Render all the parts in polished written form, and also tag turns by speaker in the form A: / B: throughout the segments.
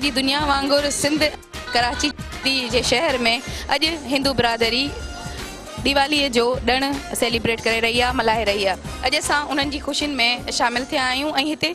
A: सॼी दुनिया वांगुरु सिंध कराची जे शहर में अॼु हिंदू बिरादरी दिवाली जो ॾिणु सेलिब्रेट करे रही आहे, मल्हाए रही आहे। अॼु असां उन्हनि जी ख़ुशियुनि में शामिल थिया आहियूं ऐं हिते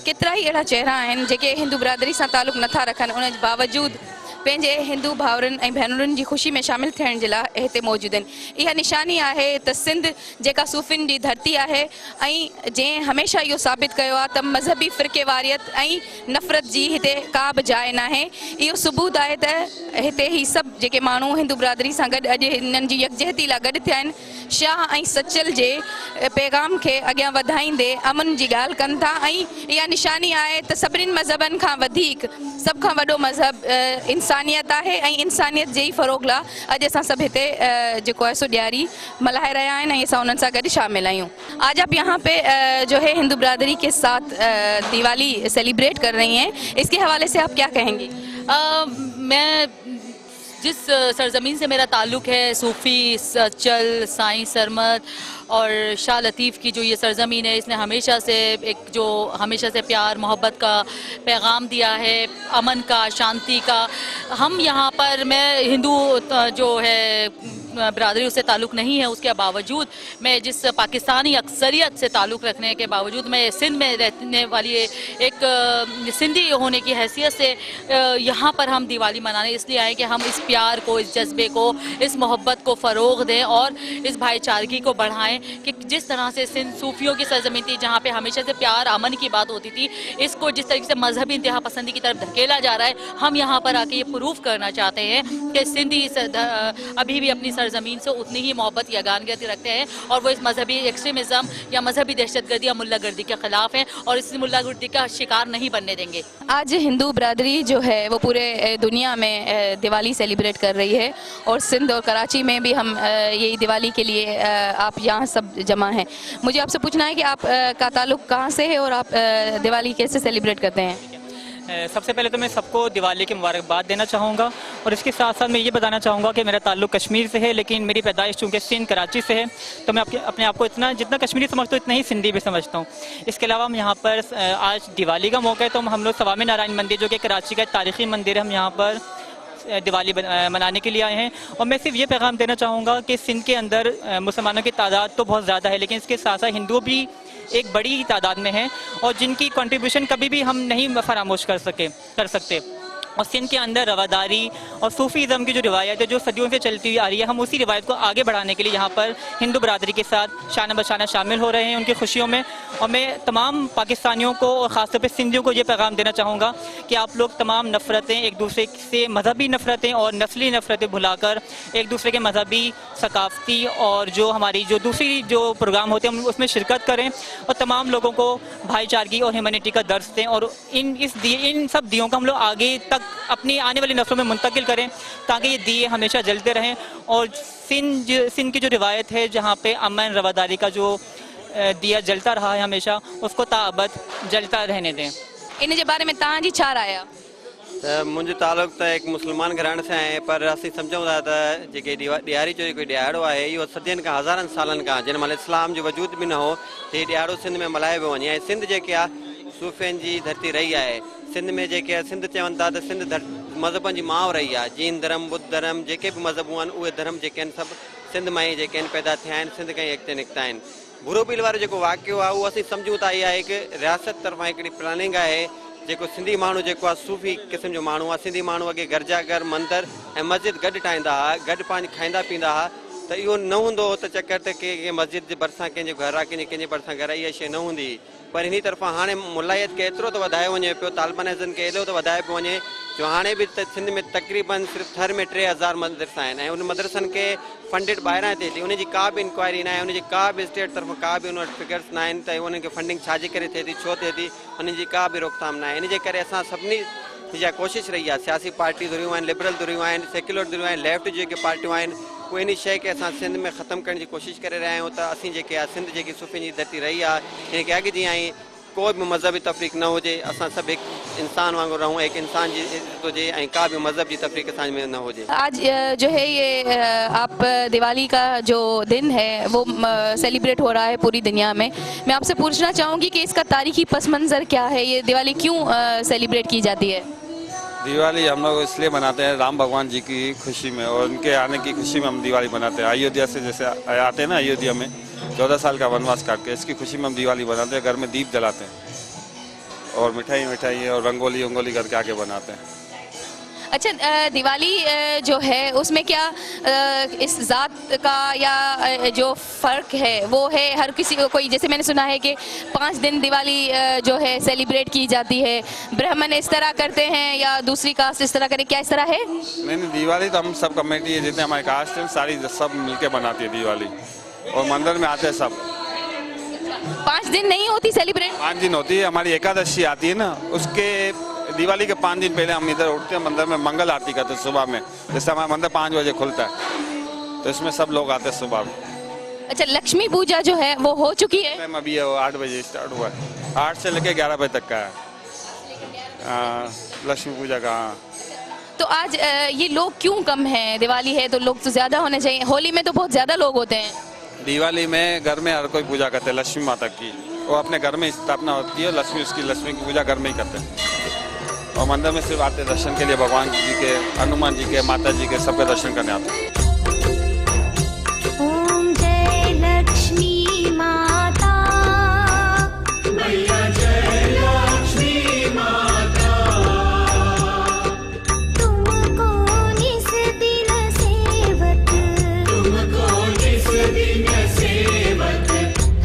A: केतिरा ई अहिड़ा चेहरा आहिनि जेके हिंदू बिरादरी सां तालुक़ु नथा रखनि, उन जे बावजूदि पंहिंजे हिंदू भाउरनि ऐं भेनरुनि जी ख़ुशी में शामिल थियण जे लाइ हिते मौजूदु आहिनि। इहा निशानी आहे त सिंध जेका सूफ़ियुनि जी धरती आहे ऐं जंहिं हमेशह इहो साबित कयो आहे त मज़हबी फ़िरक़ेवारियत ऐं नफ़रत जी हिते का बि जाइ नाहे। इहो सबूत आहे त हिते ही सभु जेके माण्हू हिंदू बिरादरी सां गॾु अॼु हिननि जी यकजहती लाइ गॾु थिया आहिनि, शाह ऐं सचल जे पैगाम खे अॻियां वधाईंदे अमन जी ॻाल्हि कनि था। ऐं इहा निशानी आहे त सभिनीनि मज़हबनि खां वधीक सभ खां वॾो मज़हब इंसानियत आहे ऐं इंसानियत जे ई फ़रोग़ लाइ अॼु असां सभु हिते जेको आहे सो ॾियारी मल्हाए रहिया आहिनि ऐं असां उन्हनि सां गॾु शामिल आहियूं। आज आप यहाँ पे जो है हिंदू बिरादरी के साथ दिवाली सेलिब्रेट कर रही हैं, इसके हवाले से आप क्या कहेंगी?
B: मैं जिस सरज़मीन से मेरा ताल्लुक़ है, सूफ़ी सचल साईं सरमद और शाह लतीफ़ की जो ये सरज़मीन है, इसने हमेशा से हमेशा से प्यार मोहब्बत का पैगाम दिया है, अमन का, शांति का। हम यहाँ पर, मैं हिंदू जो है बिरादरी उससे ताल्लुक़ नहीं है, उसके बावजूद मैं जिस पाकिस्तानी अक्सरियत से ताल्लुक़ रखने के बावजूद मैं सिंध में रहने वाली एक सिंधी होने की हैसियत से यहाँ पर हम दिवाली मनाने इसलिए आए कि हम इस प्यार को, इस जज्बे को, इस मोहब्बत को फ़रोग़ दें और इस भाईचारगी को बढ़ाएं कि जिस तरह से सिंध सूफ़ियों की सरज़मीन थी जहाँ पे हमेशा से प्यार अमन की बात होती थी, इसको जिस तरीके से मजहबी इंतहा पसंदी की तरफ धकेला जा रहा है, हम यहाँ पर आके ये प्रूफ करना चाहते हैं कि सिंधी अभी भी अपनी ज़मीन से उतनी ही मोहब्बत या गानगर्दी रखते हैं और वो इस मजहबी एक्सट्रीमिज़म या मजहबी दहशतगर्दी या मुल्लागर्दी के ख़िलाफ़ हैं और इस मुल्लागर्दी का शिकार नहीं बनने देंगे।
A: आज हिंदू बिरादरी जो है वो पूरे दुनिया में दिवाली सेलिब्रेट कर रही है और सिंध और कराची में भी हम यही दिवाली के लिए आप यहाँ सब जमा हैं। मुझे आपसे पूछना है कि आप का ताल्लुक़ कहाँ से है और आप दिवाली कैसे सेलिब्रेट करते हैं?
C: सबसे पहले तो मैं सबको दिवाली की मुबारकबाद देना चाहूँगा और इसके साथ साथ मैं ये बताना चाहूँगा कि मेरा ताल्लुक़ कश्मीर से है, लेकिन मेरी पैदाइश चूँकि सिंध कराची से है, तो मैं अपने आप को जितना कश्मीरी समझता हूँ उतना ही सिंधी भी समझता हूँ। इसके अलावा हम यहाँ पर आज दिवाली का मौका है तो हम लोग स्वामी नारायण मंदिर जो कि कराची का एक तारीख़ी मंदिर है, हम यहाँ पर दिवाली मनाने के लिए आए हैं। और मैं सिर्फ ये पैगाम देना चाहूँगा कि सिंध के अंदर मुसलमानों की तादाद तो बहुत ज़्यादा है, लेकिन इसके साथ साथ हिंदू भी एक बड़ी तादाद में है और जिनकी कंट्रीब्यूशन कभी भी हम नहीं फरामोश कर सकते। और सिंध के अंदर रवादारी और सूफ़ीज़म की जो रिवायत है जो सदियों से चलती हुई आ रही है, हम उसी रिवायत को आगे बढ़ाने के लिए यहाँ पर हिंदू बिरादरी के साथ शाना बशाना शामिल हो रहे हैं उनकी खुशियों में। और मैं तमाम पाकिस्तानियों को और ख़ासतौर पर सिंधियों को ये पैगाम देना चाहूँगा कि आप लोग तमाम नफ़रतें, एक दूसरे से मजहबी नफ़रतें और नस्ली नफ़रतें भुलाकर एक दूसरे के मजहबी, सकाफ़ती और जो हमारी जो दूसरी जो प्रोग्राम होते हैं उसमें शिरकत करें और तमाम लोगों को भाईचारगी और ह्यूमैनिटी का दर्स दें और इन सब दियों को हम लोग आगे तक अपनी आने वाली नस्लों में मुंतकिल करें ताकि ये दिए हमेशा जलते रहें। और सिंध की जो रिवायत है जहाँ पे अमन रवादारी का जो दिया जलता रहा है हमेशा, उसको ताबत जलता रहने दें।
A: इन जे बारे में तव्हांजी छा राय आहे?
D: मुझे ताल्लुक़ तो एक मुसलमान घराने से है, पर असीं सम्झूं था त जेके ॾियारी जो कोई ॾियारो आहे इहो सदियनि खां हज़ारनि सालनि खां जंहिं महिल इस्लाम जो वजूद भी न हो ते ॾियारो सिंध में मल्हायो पियो वञे। ऐं सिंध जेके आहे सूफ़ियनि जी धरती रही आहे। सिंध में जेके सिंध चवनि था त सिंध मज़हबनि जी माउ रही आहे। जीन धर्म, बुद्ध धर्म, जेके बि मज़हबूं आहिनि उहे धर्म जेके आहिनि सभु सिंध मां ई जेके आहिनि पैदा थिया आहिनि, सिंध खां ई अॻिते निकिता आहिनि। बुरोबिल वारो जेको वाक़ियो आहे उहो असीं सम्झूं था इहा हिकु रियासत तरफ़ां हिकिड़ी प्लानिंग आहे जेको सिंधी माण्हू जेको आहे सूफ़ी क़िस्म जो माण्हू आहे। सिंधी माण्हू अॻे गिरजाघर, मंदर ऐं मस्जिद गॾु ठाहींदा हुआ, गॾु पंहिंजी खाईंदा पींदा हुआ, त इहो न हूंदो हो त चकर ते के मस्जिद जे भरिसां कंहिंजो घरु आहे, कंहिंजे भरिसां घरु आहे, इहा शइ न हूंदी। पर इन तरफ़ां हाणे मुलायत खे एतिरो त वधायो वञे पियो, तालिबानिज़म खे एॾो त वधायो पियो वञे जो हाणे बि त सिंध में तक़रीबन सिर्फ़ु थर में 3000 मदरसा आहिनि ऐं उन मदरसनि खे फंडिड ॿाहिरां थिए थी। उनजी का बि इंक्वायरी न आहे, उनजी का बि स्टेट तरफ़ का बि उन वटि फिगर्स न आहिनि त उन्हनि खे फंडिंग छाजे करे थिए थी, छो थिए थी, उनजी का बि रोकथाम न आहे। इन जे करे असां सभिनी जी कोशिशि रही आहे, सियासी पार्टी धुरियूं आहिनि, लिबरल धुरियूं आहिनि, सेक्युलर धुरियूं आहिनि, लेफ्ट जी जेके पार्टियूं आहिनि, उहे इन शइ खे असां सिंध में ख़तमु करण जी कोशिशि करे रहिया आहियूं त असीं जेके आहे सिंध जेकी सूफ़ियुनि जी धरती रही आहे हिनखे अॻु जीअं ई कोई भी मजहबी तफरीक न हुजे, असां सब एक इंसान वांगुरु रहूं, एक इंसान जी इज्जत हुजे ऐं का भी मजहब जी तफरीक असां में न हुजे।
A: आज जो है ये आप दिवाली का जो दिन है वो सेलिब्रेट हो रहा है पूरी दुनिया में। मैं आपसे पूछना चाहूँगी कि इसका तारीखी पस मंज़र क्या है, ये दिवाली क्यों सेलिब्रेट की जाती है?
E: दिवाली हम लोग इसलिए मनाते हैं राम भगवान जी की खुशी में, और उनके आने की खुशी में हम दिवाली मनाते हैं। अयोध्या से जैसे आते हैं ना, अयोध्या में 14 साल का वनवास काट के, इसकी खुशी में हम दिवाली मनाते हैं। घर में दीप जलाते हैं और मिठाई और रंगोली करके आके बनाते हैं।
A: अच्छा, दिवाली जो है उसमें क्या इस जात का या जो फर्क है वो है हर किसी को? कोई जैसे मैंने सुना है कि 5 दिन दिवाली जो है सेलिब्रेट की जाती है, ब्राह्मण इस तरह करते हैं या दूसरी कास्ट इस तरह करे, क्या इस तरह है?
E: नहीं, दिवाली तो हम सब कमेटी है, जितने हमारे कास्ट हैं सारी सब मिलके बनाती है दिवाली, और मंदिर में आते हैं सब।
A: 5 दिन नहीं होती सेलिब्रेट?
E: 5 दिन होती है। हमारी एकादशी आती है ना, उसके दिवाली के 5 दिन पहले हम इधर उठते हैं, मंदिर में मंगल आरती करते हैं सुबह में। जैसे हमारा मंदिर 5 बजे खुलता है, तो इसमें सब लोग आते हैं सुबह में।
A: अच्छा, लक्ष्मी पूजा जो है वो हो चुकी है?
E: टाइम अभी है, वो 8 बजे स्टार्ट हुआ है, 8 से लेके 11 बजे तक का है लक्ष्मी पूजा का।
A: तो आज ये लोग क्यों कम हैं? दिवाली है तो लोग तो ज्यादा होने चाहिए, होली में तो बहुत ज्यादा लोग होते हैं।
E: दिवाली में घर में हर कोई पूजा करते हैं लक्ष्मी माता की, वो अपने घर में स्थापना होती है लक्ष्मी की पूजा घर में ही करते हैं, और मंदिर में सिर्फ आते दर्शन के लिए, भगवान जी के, हनुमान जी के, माता जी के, सबके दर्शन करने आते हैं।
F: ओम जय लक्ष्मी माता, मैया जय लक्ष्मी माता, तुमको निस दिन सेवक,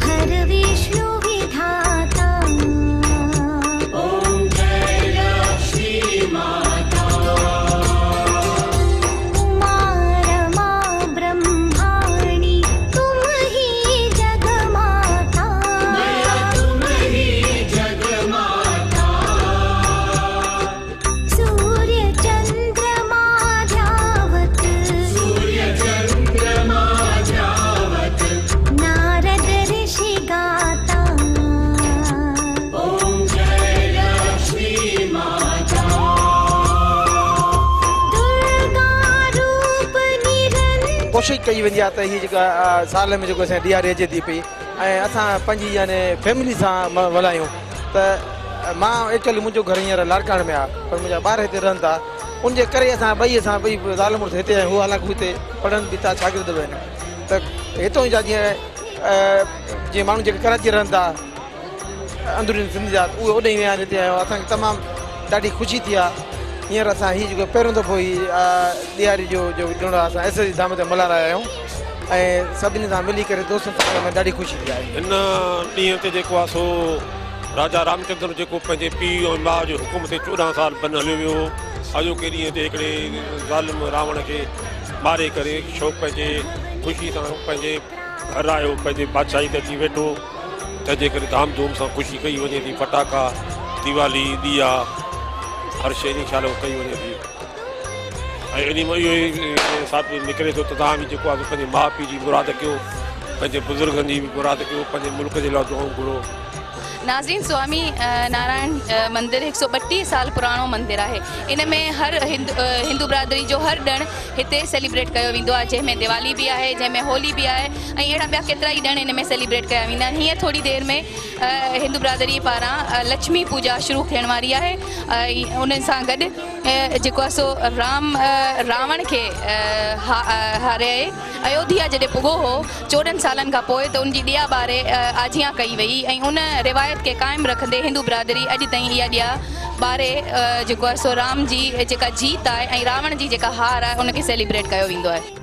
F: हर विष्णु विधाता। ओम जय लक्ष्मी माता, उमा रमा ब्रह्माणी, तुम ही जगमाता, तुम ही जगमाता। सूर्य चंद्रमा ध्यावत, नारद ऋषि गाता। ओम जय लक्ष्मी माता, दुर्गा रूप निरंतर।
G: कोशिशि कई वेंदी आहे त हीअ जेका साल में जेको असांजी ॾियारी अचे थी पई, ऐं असां पंहिंजी यानी फैमिली सां मल्हायूं। त मां एक्चुअली मुंहिंजो घर हींअर लाड़काणे में आहे, पर मुंहिंजा ॿार हिते रहनि था, उनजे करे असां ॿई ज़ाल मुड़ुस हिते आहियूं। हू हालांकि हिते पढ़नि बि था, शागिर्द बि आहिनि। त हितां जा जीअं माण्हू जेके कराची रहनि था, अंदरूनी सिंध जा, उहे ओॾे ई विया आहिनि हिते आहियो। असांखे तमामु ॾाढी ख़ुशी थी आहे। हींअर असां हीअ जेको पहिरियों दफ़ो ही ॾियारी जो ॾिणु आहे असां ऐसे धाम ते मल्हाए रहिया आहियूं, ऐं सभिनी सां मिली करे दोस्तनि सां में ॾाढी ख़ुशी थी आहे।
H: हिन ॾींहं ते जेको आहे सो राजा रामचंद्र जेको पंहिंजे पीउ ऐं माउ जे हुकुम ते 14 साल बन हलियो वियो। अॼोके ॾींहं ते हिकिड़े ज़ालिम रावण खे मारे करे शो पंहिंजे ख़ुशी सां पंहिंजे घर आयो, पंहिंजे बादशाही ते अची वेठो, तंहिंजे करे धाम धूम सां ख़ुशी कई वञे थी। फटाका, दिवाली, ॾिया, हर शइ जी शालो कई वञे थी। ऐं इन में इहो ई साथ निकिरे थो त तव्हां बि जेको आहे पंहिंजे माउ पीउ जी मुराद कयो, पंहिंजे बुज़ुर्गनि जी बि मुराद कयो, पंहिंजे मुल्क जे लाइ दुआऊं घुरो।
A: नाज़रीन, स्वामी नारायण मंदिर 132 साल पुराणो मंदिर आहे। इन में हर हिंदू बिरादरी जो हर ॾिणु हिते सेलिब्रेट कयो वेंदो आहे, जंहिंमें दिवाली बि आहे, जंहिंमें होली बि आहे, ऐं अहिड़ा ॿिया केतिरा ई ॾिण इन में सेलिब्रेट कया वेंदा आहिनि। हीअं थोरी देरि में हिंदू बिरादरी पारां लक्ष्मी पूजा शुरू थियण वारी आहे। उन्हनि सां गॾु जेको आहे सो रावण खे हारे अयोध्या जॾहिं पुॻो हो 14 सालनि खां पोइ, त उनजी ॾिया ॿारे आजियां कई वई, ऐं उन रिवायत खे क़ाइमु रखंदे हिंदू बिरादरी अॼु ताईं इहा ॾिया ॿारे जेको आहे सो राम जी जेका जीत आहे ऐं रावण जी जेका हार आहे उनखे सेलिब्रेट कयो वेंदो आहे।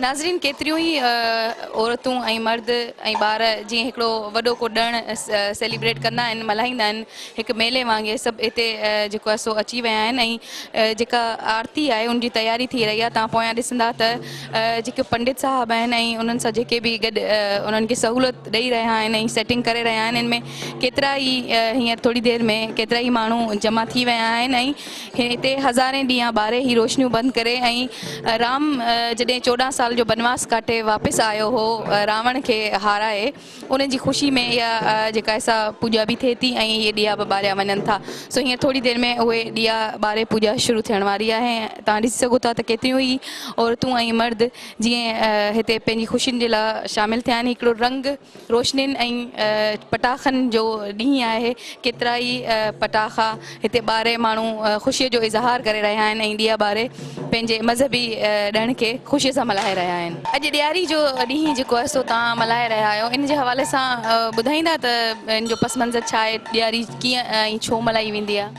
A: नाज़रीन, केतिरियूं ई औरतूं ऐं मर्द ऐं ॿार जीअं हिकिड़ो वॾो को ॾिणु सेलिब्रेट कंदा आहिनि, मल्हाईंदा आहिनि, हिकु मेले वांगुरु सभु हिते जेको आहे सो अची विया आहिनि। ऐं जेका आरती आहे उनजी तयारी थी रही आहे। तव्हां पोयां ॾिसंदा त जेके पंडित साहिब आहिनि ऐं उन्हनि सां जेके बि गॾु उन्हनि खे सहूलियत ॾेई रहिया आहिनि ऐं सेटिंग करे रहिया आहिनि। इनमें केतिरा ई हींअर थोरी देरि में केतिरा ई माण्हू जमा थी विया आहिनि, ऐं हिते हज़ारे ॾींहं ॿारे ई रोशनियूं बंदि करे, ऐं राम जॾहिं 14 साल जो बनवास काटे वापसि आयो हो रावण खे हाराए उन जी ख़ुशी में इहा जेका असां पूॼा बि थिए थी ऐं इहे ॾिया बि ॿारिया वञनि था। सो हींअर थोरी देरि में उहे ॾिया ॿारे पूॼा शुरू थियण वारी आहे। तव्हां ॾिसी सघो था त केतिरियूं ई औरतूं ऐं मर्द जीअं हिते पंहिंजी ख़ुशियुनि जे लाइ शामिलु थिया आहिनि। हिकिड़ो रंग रोशनियुनि ऐं पटाखनि जो ॾींहुं आहे। केतिरा ई पटाखा हिते ॿारे माण्हू ख़ुशीअ जो इज़हार करे रहिया आहिनि ऐं ॾिया ॿारे पंहिंजे मज़हबी ॾिण खे ख़ुशीअ सां मल्हाए रहिया आहिनि। अॼु ॾियारी जो ॾींहुं जेको आहे सो तव्हां मल्हाए रहिया आहियो, इन जे हवाले सां ॿुधाईंदा त इन जो पस मंज़र छा आहे, ॾियारी कीअं ऐं छो मल्हाई वेंदी आहे?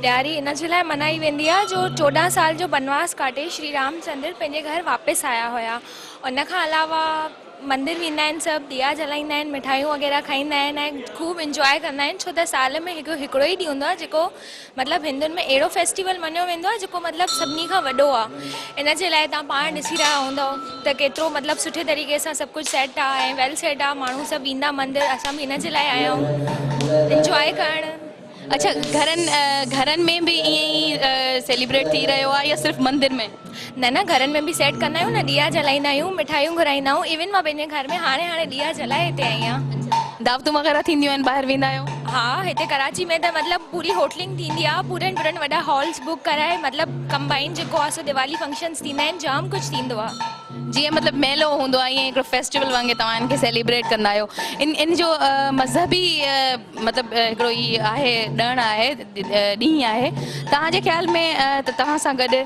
I: ॾियारी इन जे लाइ मल्हाई वेंदी आहे जो 14 साल जो बनवास काटे श्री रामचंद्र पंहिंजे घर वापसि आया हुया। उन खां अलावा मंदिर वेंदा आहिनि, सभु ॾिया जलाईंदा आहिनि, मिठाइयूं वग़ैरह खाईंदा आहिनि ऐं ख़ूब इंजॉय कंदा आहिनि। छो त साल में हिकिड़ो ई ॾींहुं हूंदो आहे जेको मतिलबु हिंदुनि में अहिड़ो फेस्टिवल मञियो वेंदो आहे जेको मतिलबु सभिनी खां वॾो आहे। इन जे लाइ तव्हां पाण ॾिसी रहिया हूंदव त केतिरो मतिलबु सुठे तरीक़े सां सभु कुझु सेट आहे ऐं वेल सेट आहे। माण्हू सभु ईंदा मंदिर, असां बि इन जे लाइ आया आहियूं इंजॉय करणु।
A: अच्छा, घरनि में बि ईअं ई सेलिब्रेट थी रहियो आहे या सिर्फ़ु मंदिर में?
I: न घरनि में बि सेट कंदा आहियूं न, ॾिया जलाईंदा आहियूं, मिठाइयूं घुराईंदा आहियूं। इवन मां पंहिंजे घर में हाणे ॾिया जलाए हिते आई आहियां।
A: दावतूं वग़ैरह थींदियूं आहिनि, ॿाहिरि वेंदा आहियो?
I: हा, हिते कराची में त मतिलबु पूरी होटलिंग थींदी आहे, पूरनि वॾा हॉल्स बुक कराए मतिलबु कंबाइन जेको आहे सो दिवाली फंक्शन्स थींदा आहिनि, जाम कुझु थींदो आहे।
A: जीअं मतिलबु मेलो हूंदो आहे ईअं हिकिड़ो फेस्टिवल वांगुरु तव्हां इनखे सेलिब्रेट कंदा आहियो। इन जो मज़हबी मतिलबु हिकिड़ो ई आहे, ॾिणु आहे, ॾींहुं आहे। तव्हांजे ख़्याल में त तव्हां सां गॾु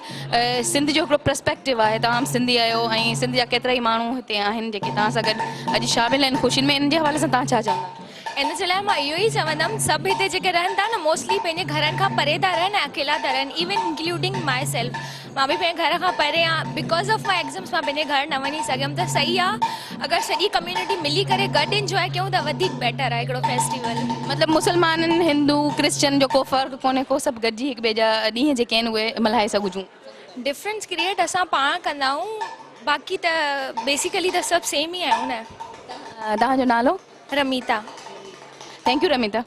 A: सिंध जो हिकिड़ो पर्सपेक्टिव आहे, तव्हां सिंधी आहियो ऐं सिंध जा केतिरा ई माण्हू हिते आहिनि जेके तव्हां सां गॾु अॼु शामिलु आहिनि ख़ुशियुनि में, इन जे हवाले सां तव्हां छा चवंदा?
I: इन जे लाइ मां इहो ई चवंदमि, सभु हिते जेके रहनि था न मोस्टली पंहिंजे घरनि खां परे था रहनि ऐं अकेला था रहनि, इवन इंक्लूडिंग माई सेल्फ। मां बि पंहिंजे घर खां परे आहियां, बिकॉज ऑफ माई एग्ज़ाम्स मां पंहिंजे घर न वञी सघियमि। त सही आहे अगरि सॼी कम्यूनिटी मिली करे गॾु इंजॉय कयूं त वधीक बेटर आहे हिकिड़ो फेस्टिवल।
A: मतिलबु मुस्लमाननि, हिंदू, क्रिश्चन जो को फ़र्क़ु कोन्हे, को सभु गॾिजी हिक ॿिए जा ॾींहं जेके आहिनि उहे मल्हाए सघूं।
I: डिफरेंस क्रिएट असां पाण कंदा आहियूं, बाक़ी त बेसिकली त सभु सेम ई आहियूं न।
A: तव्हांजो नालो?
I: रमीता।
A: Thank you Ramita.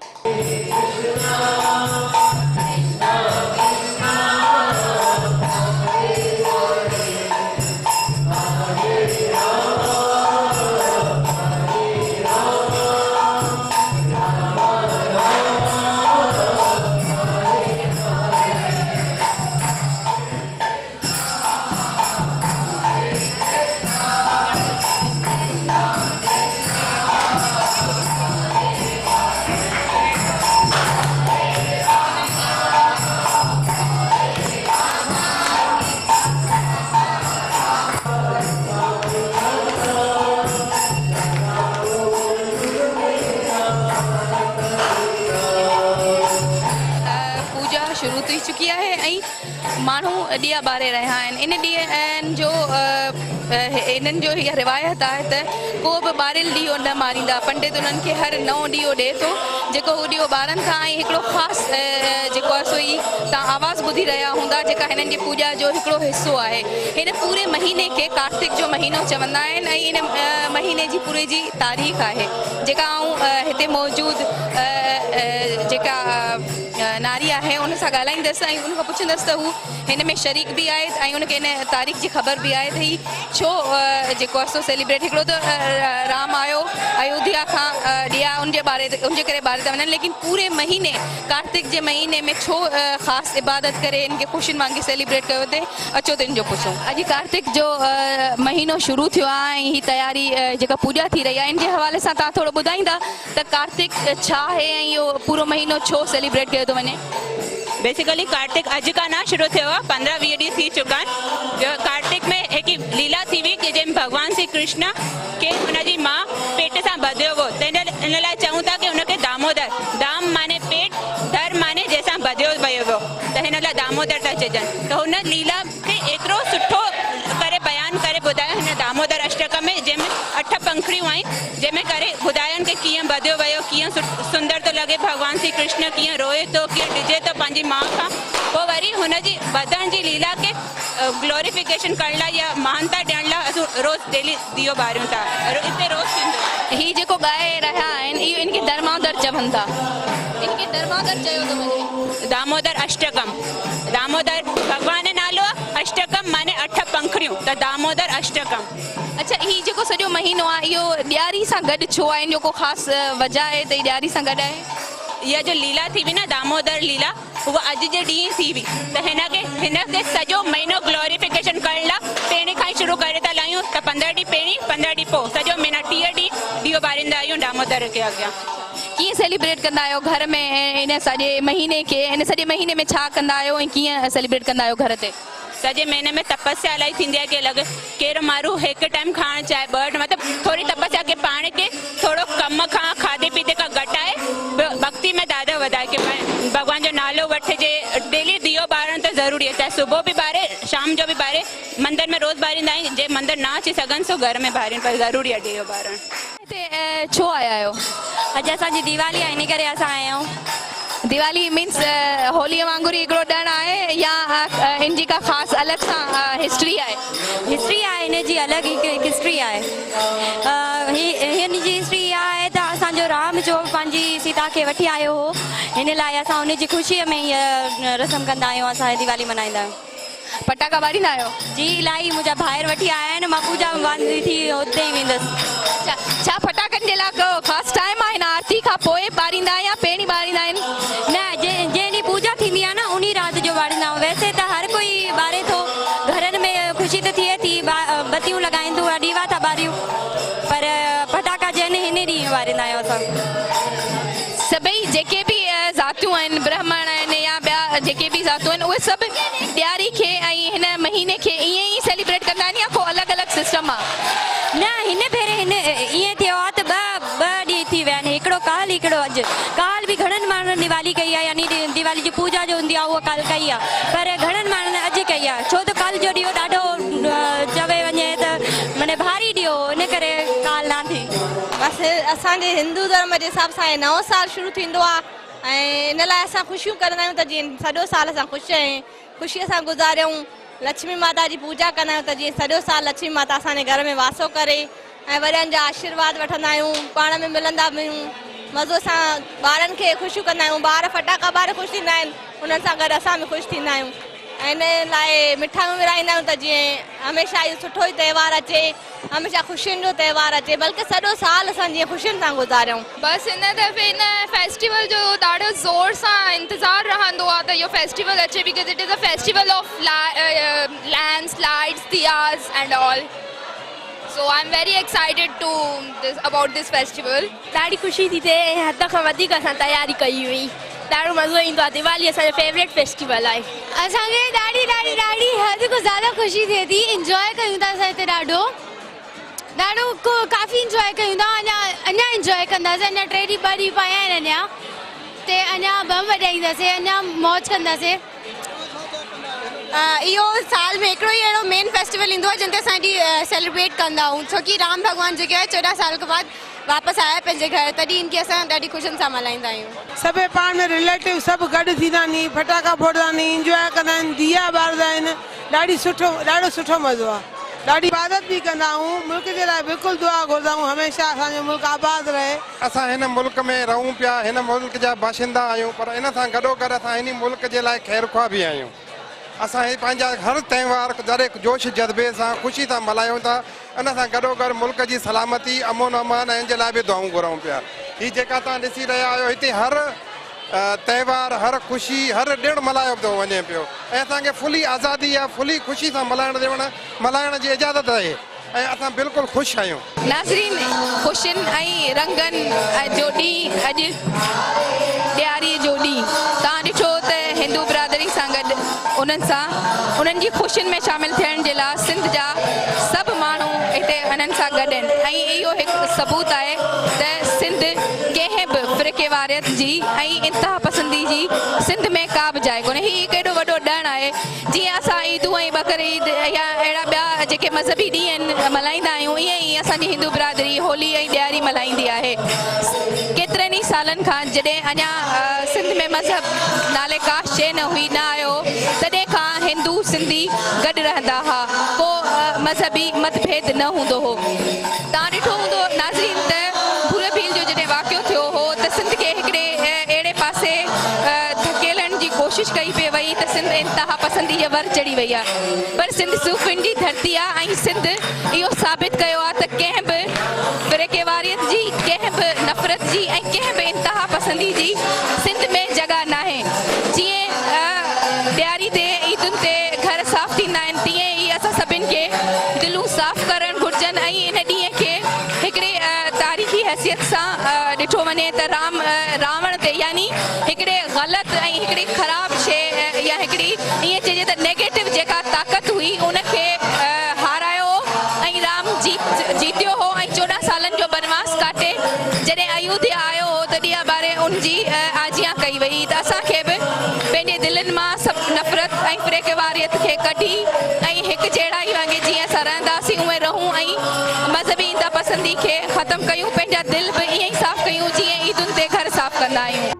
A: शुरू थी चुकी है ऐं माण्हू ॾिया ॿारे रहिया आहिनि। इन ॾींहंनि जो इन्हनि जो हीअ रिवायत आहे त को बि ॿारियल ॾीओ न मारींदा, पंडित उन्हनि खे हर नओं ॾीओ ॾिए थो जेको हू ॾीओ ॿारनि था। ऐं हिकिड़ो ख़ासि जेको आहे सो ई तव्हां आवाज़ ॿुधी रहिया हूंदा जेका हिननि जी पूॼा जो हिकिड़ो हिसो आहे। हिन पूरे महीने खे कार्तिक जो महीनो चवंदा आहिनि ऐं इन महीने जी पूरे जी तारीख़ आहे जेका आऊं हिते मौजूदु जेका नारी आहे उन सां ॻाल्हाईंदसि ऐं उनखां पुछंदसि त हू हिन में शरीक बि आहे ऐं उनखे इन तारीख़ जी ख़बर बि आहे त ही छो जेको आहे सो सेलिब्रेट। हिकिड़ो त राम आयो अयोध्या खां ॾिया उनजे करे ॿारे था वञनि, लेकिन पूरे महीने कार्तिक जे महीने में छो ख़ासि इबादत करे इनखे ख़ुशियुनि वांगुरु सेलिब्रेट कयो अथई। अचो त इन जो पुछूं। अॼु कार्तिक जो महीनो शुरू थियो आहे ऐं ही तयारी जेका पूॼा थी रही आहे इन जे हवाले सां तव्हां थोरो ॿुधाईंदा त कार्तिक छा आहे ऐं इहो पूरो महीनो छो सेलिब्रेट कयो थो वञे?
J: बेसिकली कार्तिक अॼु खां न शुरू थियो आहे, 15-20 ॾींहं थी चुका आहिनि। जो कार्तिक में हिकु लीला थी हुई कि जंहिंमें भॻवान श्री कृष्ण खे हुनजी माउ पेट सां बधियो हो, त इन लाइ चऊं था कि हुनखे दामोदर, दाम माने पेट, धर माने जंहिंसां बधियो वियो हो, त हिन लाइ दामोदर था चइजनि। त हुन लीला खे एतिरो सुठो करे बयानु करे ॿुधायो हिन दामोदर अष्टकम में, जंहिंमें 8 पंखड़ियूं आहिनि जंहिंमें करे ॿुधायनि कि कीअं बधियो वियो, कीअं सुंदर थो लॻे भॻवान श्री कृष्ण, कीअं रोए थो, कीअं ॾिजे थो पंहिंजी माउ खां। पोइ वरी हुनजी वधण जी लीला खे ग्लोरिफिकेशन करण लाइ या महानता ॾियण लाइ असां रोज़ डेली ॾीओ ॿारियूं था। हिते रोज़ थींदो
A: ही जेको ॻाए रहिया आहिनि इहो इनखे दामोदर चवनि था, इनखे दामोदर चयो थो वञे।
J: दामोदर अष्टकम, दामोदर भॻवान जो नालो आहे, अष्टकम दामोदरम माने 8 पंखड़ियूं, त दामोदर अष्टकम।
A: अच्छा, ही जेको सॼो महीनो आहे इहो ॾियारी सां गॾु छो आहे? जो को ख़ासि वजह आहे त ही ॾियारी सां गॾु आहे?
J: इहा जो लीला थी हुई न दामोदर लीला, उहा अॼु जे ॾींहुं थी हुई, त हिनखे सॼो महीनो ग्लोरिफिकेशन करण लाइ पहिरीं खां ई शुरू करे था लाहियूं, त 15 ॾींहं पहिरीं 15 ॾींहं पोइ सॼो महीना 30 ॾींहं ॾीओ ॿारींदा आहियूं दामोदर खे अॻियां।
A: कीअं सेलिब्रेट कंदा आहियो घर में ऐं इन सॼे महीने खे? इन सॼे महीने में छा कंदा आहियो ऐं कीअं सेलिब्रेट कंदा आहियो घर ते?
J: सॼे महीने में तपस्या इलाही थींदी आहे, की अलॻि केरु माण्हू हिकु टाइम खाइणु चाहे, 2 मतिलबु थोरी तपस्या के पाण खे थोरो कम खां खाधे पीते खां घटाए भक्ति में ॾाढो वधाए, की भॻवान जो नालो वठिजे। डेली ॾीओ ॿारणु त ज़रूरी आहे, चाहे सुबुह बि ॿारे शाम जो बि ॿारे, मंदर में रोज़ ॿारींदा आहियूं, जे मंदर न अची सघनि सो घर में ॿारीनि, पर ज़रूरी आहे ॾीओ ॿारणु।
A: हिते छो आया आहियो?
I: अॼु असांजी दिवाली आहे, इन करे असां आया आहियूं।
A: दिवाली मीन्स होलीअ वांगुरु हिकिड़ो ॾिणु आहे या इन जी का ख़ासि अलॻि सां हिस्ट्री आहे?
I: हिस्ट्री आहे, हिन जी अलॻि हिकु हिस्ट्री आहे। हिन जी हिस्ट्री आहे त असांजो राम जो पंहिंजी सीता खे वठी आयो हो, हिन लाइ असां हुन जी ख़ुशीअ में हीअ रस्म कंदा आहियूं, असां दिवाली मल्हाईंदा आहियूं।
A: पटाखा ॿारींदा आहियो?
I: जी इलाही, मुंहिंजा ॿाहिरि वठी आया आहिनि, मां पूजा वांदी थी हुते ई वेंदसि।
A: छा पटाखनि जे लाइ को ख़ासि टाइम आहे? आरती खां पोइ ॿारींदा या पहिरीं ॿारींदा आहिनि?
I: न, जंहिं ॾींहुं पूजा थींदी आहे न उन राति जो ॿारींदा आहियूं। वैसे त हर कोई ॿारे थो, घरनि में ख़ुशी त थिए थी, बतियूं लॻाईंदो आहे, ॾीवा था ॿारियूं, पर पटाखा जंहिं हिन ॾींहुं ॿारींदा आहियूं असां।
A: सभई जेके बि ज़ातियूं आहिनि, ब्राह्मण आहिनि या ॿिया जेके बि ज़ातियूं आहिनि, उहे सभु ॾियारी खे ऐं हिन महीने खे ईअं ई सेलिब्रेट कंदा आहिनि या को अलॻि अलॻि सिस्टम आहे?
I: न, हिन भेरे ईअं थियो आहे त ॿ ॾींहं थी विया आहिनि, हिकिड़ो काल हिकिड़ो अॼु। काल बि घणनि माण्हुनि दिवाली कई आहे, यानी दिवाली जी पूजा जो हूंदी आहे उहा काल कई आहे, पर घणनि माण्हुनि अॼु कई आहे, छो त काल जो ॾींहुं ॾाढो चवे वञे त माने भारी ॾींहुं, इन करे काल न थी।
K: बसि असांजे हिंदू धर्म जे हिसाब सां नओं साल शुरू थींदो आहे, ऐं इन लाइ असां ख़ुशियूं कंदा आहियूं त जीअं सॼो साल असां ख़ुशीअ सां गुज़ारियूं। लक्ष्मी माता जी पूजा कंदा आहियूं त जीअं सॼो साल लक्ष्मी माता असांजे घर में वासो करे, ऐं वॾनि जा आशीर्वाद वठंदा आहियूं, पाण में मिलंदा बि आहियूं, मज़ो सां ॿारनि खे ख़ुशियूं कंदा आहियूं। ॿार फटाका ॿार ख़ुशि थींदा आहिनि, उन्हनि सां गॾु असां बि ख़ुशि थींदा आहियूं, ऐं इन लाइ मिठाइयूं विराईंदा आहियूं त जीअं हमेशह इहो सुठो ई त्योहारु अचे, हमेशह ख़ुशियुनि जो त्योहारु अचे, बल्कि सॼो साल असां जीअं ख़ुशियुनि सां गुज़ारियूं।
I: बसि हिन दफ़े इन फेस्टिवल जो ॾाढो ज़ोर सां इंतज़ारु रहंदो आहे त इहो फेस्टिवल अचे, because it is a festival of lamps, lights, diyas and all. So I'm very excited about this festival.
K: ॾाढी ख़ुशी थी थिए, ऐं हद खां वधीक असां तयारी कई हुई, ॾाढो मज़ो ईंदो आहे। दिवाली असांजो फेवरेट फेस्टिवल आहे।
I: असांखे ॾाढी ॾाढी ॾाढी हद खां ज़्यादा ख़ुशी थिए थी, इंजॉय कयूं था असां हिते ॾाढो काफ़ी इंजॉय कयूं था, अञा इंजॉय कंदासीं, अञा 3 ॾींहं 2 ॾींहं पिया आहिनि अञा, ते अञा बम वॼाईंदासीं, अञा मौज कंदासीं।
K: इहो साल में हिकिड़ो ई अहिड़ो मेन फेस्टिवल ईंदो आहे जिते असां सेलिब्रेट कंदा आहियूं, छोकी राम भॻवान जेके आहे 14 साल खां बाद वापसि आया पंहिंजे घर, तॾहिं इनखे असां ॾाढी ख़ुशियुनि सां मल्हाईंदा आहियूं।
L: सभु पाण में रिलेटिव सभु गॾु थींदा आहिनि, फटाका फोड़ंदा आहिनि, इंजॉय कंदा आहिनि, दिया ॿारंदा आहिनि, ॾाढो सुठो मज़ो आहे। ॾाढी इबादत बि कंदा आहियूं, मुल्क जे लाइ बिल्कुलु दुआ घुरंदा आहियूं, हमेशह असांजो मुल्क आबाद रहे।
M: असां हिन मुल्क में रहूं पिया, हिन मुल्क जा बाशिंदा आहियूं, पर इन सां गॾोगॾु असां हिन मुल्क जे लाइ ख़ैरख़्वाह बि आहियूं। असां पंहिंजा हर त्योहार ॾाढे जोश जज़्बे सां ख़ुशी सां मल्हायूं था, इन सां गॾोगॾु मुल्क जी सलामती, अमन अमान ऐं जे लाइ बि दुआऊं घुरूं पिया। हीअ जेका तव्हां ॾिसी रहिया आहियो, हिते हर त्योहार, हर ख़ुशी, हर ॾिणु मल्हायो थो वञे पियो, ऐं असांखे फुली आज़ादी आहे, फुली ख़ुशी सां मल्हाइण जी इजाज़त आहे, ऐं असां बिल्कुलु ख़ुशि आहियूं।
A: नाज़रीन, ख़ुशियुनि ऐं रंगनि जो ॾींहुं अॼु ॾियारीअ जो ॾींहुं, तव्हां ॾिठो त हिंदू बिरादरी सां गॾु उन्हनि जी ख़ुशियुनि में शामिलु थियण जे लाइ सिंध जा सभु माण्हू हिते उन्हनि सां गॾु आहिनि, ऐं इहो हिकु सबूत आहे त सिंध कंहिं बि फ़िरके वारियत जी ऐं इंतिहा पसंदी जी सिंध में का बि जाइ कोन्हे। हीउ हिकु एॾो वॾो ॾिणु आहे, जीअं असां ईदूं ऐं बकर ईद या अहिड़ा ॿिया जेके मज़हबी ॾींहं आहिनि मल्हाईंदा आहियूं, ईअं ई असांजी हिंदू बिरादरी होली ऐं ॾियारी मल्हाईंदी आहे। केतिरनि ई सालनि खां जॾहिं अञा सिंध में मज़हब नाले का शइ न हुई, न आयो, तॾहिं खां हिंदू सिंधी गॾु रहंदा हुआ, को मज़हबी मतभेद न हूंदो हो। तव्हां ॾिठो हूंदो नाज़रीन त पूरे भील जो जॾहिं वाक़ियो थियो हो त सिंध खे हिकिड़े अहिड़े पासे धकेलण जी कोशिशि कई पई वई त सिंध इंतहा पसंदी जे वर चढ़ी वई आहे पर सिंध सूफ़ियुनि जी धरती आहे ऐं सिंध इहो साबित कयो आहे त कंहिं बि फ़िरक़ेवारियत जी कंहिं बि नफ़रत जी ऐं कंहिं बि इंतहा पसंदी जी सिंध में जॻह नाहे जीअं ॾियारी ते ईदुनि ते घर साफ़ थींदा आहिनि तीअं ई असां सभिनि खे दिलूं साफ़ करणु घुरिजनि ऐं इन ॾींहं खे हिकिड़े तारीख़ी हैसियत सां ॾिठो वञे त रावण ते यानी हिकिड़े ग़लति ऐं हिकिड़ी ख़राबु शइ या हिकिड़ी ईअं चइजे त नेगेटिव जेका ताक़त हुई उनखे हारायो ऐं राम जीतियो हो ऐं 14 सालनि जो बनवास काटे जॾहिं अयोध्या आयो हो त ॾींहं ॿारे उनजी आजियां कई वई त असांखे बि पंहिंजे दिलनि मां सभु नफ़रत ऐं फ़िरक़ेवारियत खे कढी ऐं हिकु जहिड़ा ई वांगुरु जीअं असां रहंदासीं उहे रहूं ऐं मज़हबी इंतहा पसंदी खे ख़तमु कयूं पंहिंजा दिलि बि ईअं ई साफ़ु कयूं जीअं ईदुनि ते घर साफ़ु कंदा आहियूं